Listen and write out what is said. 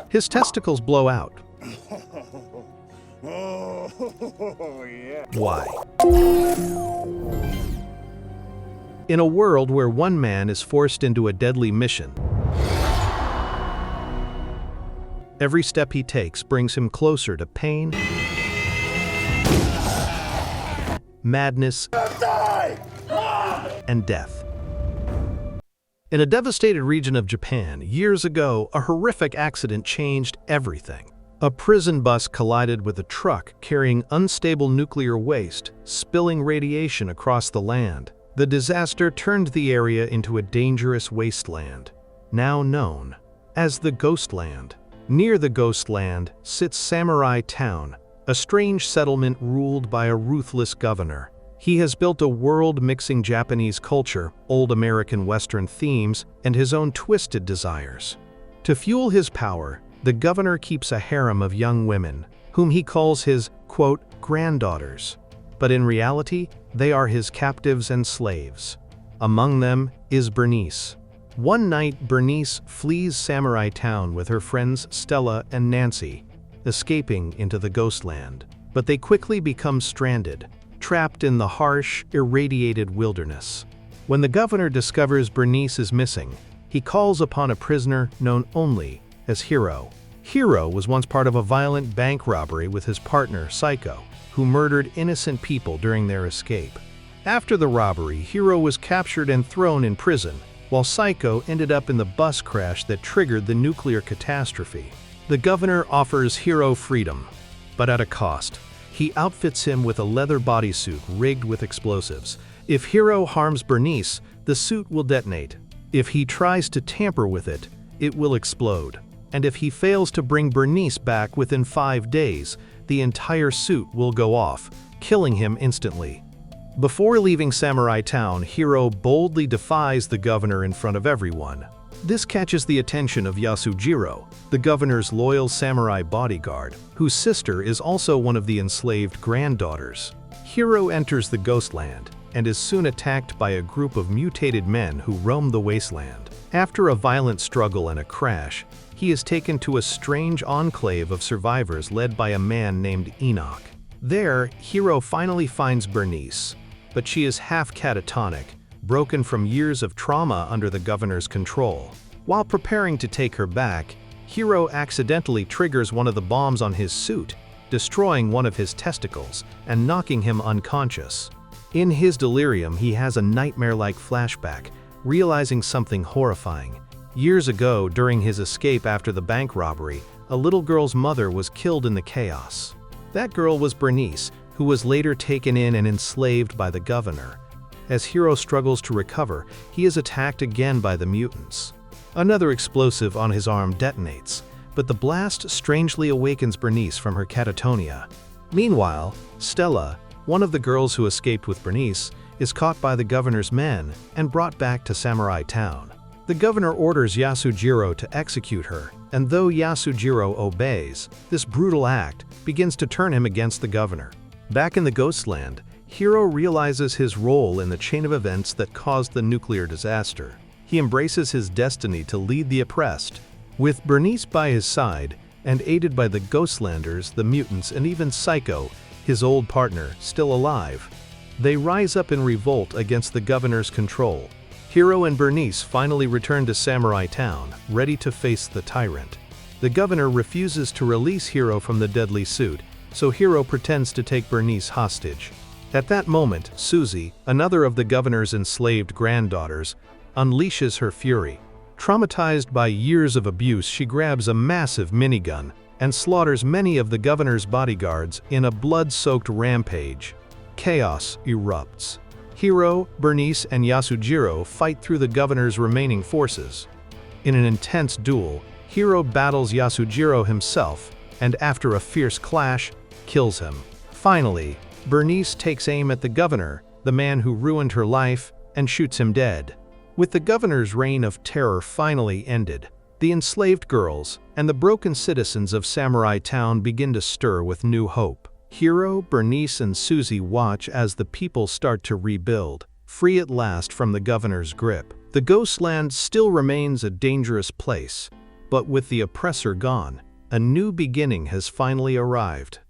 His testicles blow out. Oh, yeah. Why? In a world where one man is forced into a deadly mission, every step he takes brings him closer to pain, madness, and death. In a devastated region of Japan, years ago, a horrific accident changed everything. A prison bus collided with a truck carrying unstable nuclear waste, spilling radiation across the land. The disaster turned the area into a dangerous wasteland, now known as the Ghostland. Near the Ghostland sits Samurai Town, a strange settlement ruled by a ruthless governor. He has built a world mixing Japanese culture, old American Western themes, and his own twisted desires. To fuel his power, the governor keeps a harem of young women, whom he calls his, quote, granddaughters. But in reality, they are his captives and slaves. Among them is Bernice. One night, Bernice flees Samurai Town with her friends Stella and Nancy, escaping into the Ghostland. But they quickly become stranded, trapped in the harsh, irradiated wilderness. When the governor discovers Bernice is missing, he calls upon a prisoner known only as Hiro. Hiro was once part of a violent bank robbery with his partner, Psycho, who murdered innocent people during their escape. After the robbery, Hiro was captured and thrown in prison, while Psycho ended up in the bus crash that triggered the nuclear catastrophe. The governor offers Hiro freedom, but at a cost. He outfits him with a leather bodysuit rigged with explosives. If Hiro harms Bernice, the suit will detonate. If he tries to tamper with it, it will explode. And if he fails to bring Bernice back within 5 days, the entire suit will go off, killing him instantly. Before leaving Samurai Town, Hiro boldly defies the governor in front of everyone. This catches the attention of Yasujiro, the governor's loyal samurai bodyguard, whose sister is also one of the enslaved granddaughters. Hiro enters the Ghostland and is soon attacked by a group of mutated men who roam the wasteland. After a violent struggle and a crash, he is taken to a strange enclave of survivors led by a man named Enoch. There, Hiro finally finds Bernice, but she is half catatonic, broken from years of trauma under the governor's control. While preparing to take her back, Hiro accidentally triggers one of the bombs on his suit, destroying one of his testicles and knocking him unconscious. In his delirium, he has a nightmare-like flashback, realizing something horrifying. Years ago, during his escape after the bank robbery, a little girl's mother was killed in the chaos. That girl was Bernice, who was later taken in and enslaved by the governor. As Hiro struggles to recover, he is attacked again by the mutants. Another explosive on his arm detonates, but the blast strangely awakens Bernice from her catatonia. Meanwhile, Stella, one of the girls who escaped with Bernice, is caught by the governor's men and brought back to Samurai Town. The governor orders Yasujiro to execute her, and though Yasujiro obeys, this brutal act begins to turn him against the governor. Back in the Ghostland, Hiro realizes his role in the chain of events that caused the nuclear disaster. He embraces his destiny to lead the oppressed. With Bernice by his side, and aided by the Ghostlanders, the mutants, and even Psycho, his old partner, still alive, they rise up in revolt against the governor's control. Hiro and Bernice finally return to Samurai Town, ready to face the tyrant. The governor refuses to release Hiro from the deadly suit, so Hiro pretends to take Bernice hostage. At that moment, Susie, another of the governor's enslaved granddaughters, unleashes her fury. Traumatized by years of abuse, she grabs a massive minigun and slaughters many of the governor's bodyguards in a blood-soaked rampage. Chaos erupts. Hiro, Bernice, and Yasujiro fight through the governor's remaining forces. In an intense duel, Hiro battles Yasujiro himself, and after a fierce clash, kills him. Finally, Bernice takes aim at the governor, the man who ruined her life, and shoots him dead. With the governor's reign of terror finally ended, the enslaved girls and the broken citizens of Samurai Town begin to stir with new hope. Hiro, Bernice, and Susie watch as the people start to rebuild, free at last from the governor's grip. The Ghostland still remains a dangerous place, But with the oppressor gone, a new beginning has finally arrived.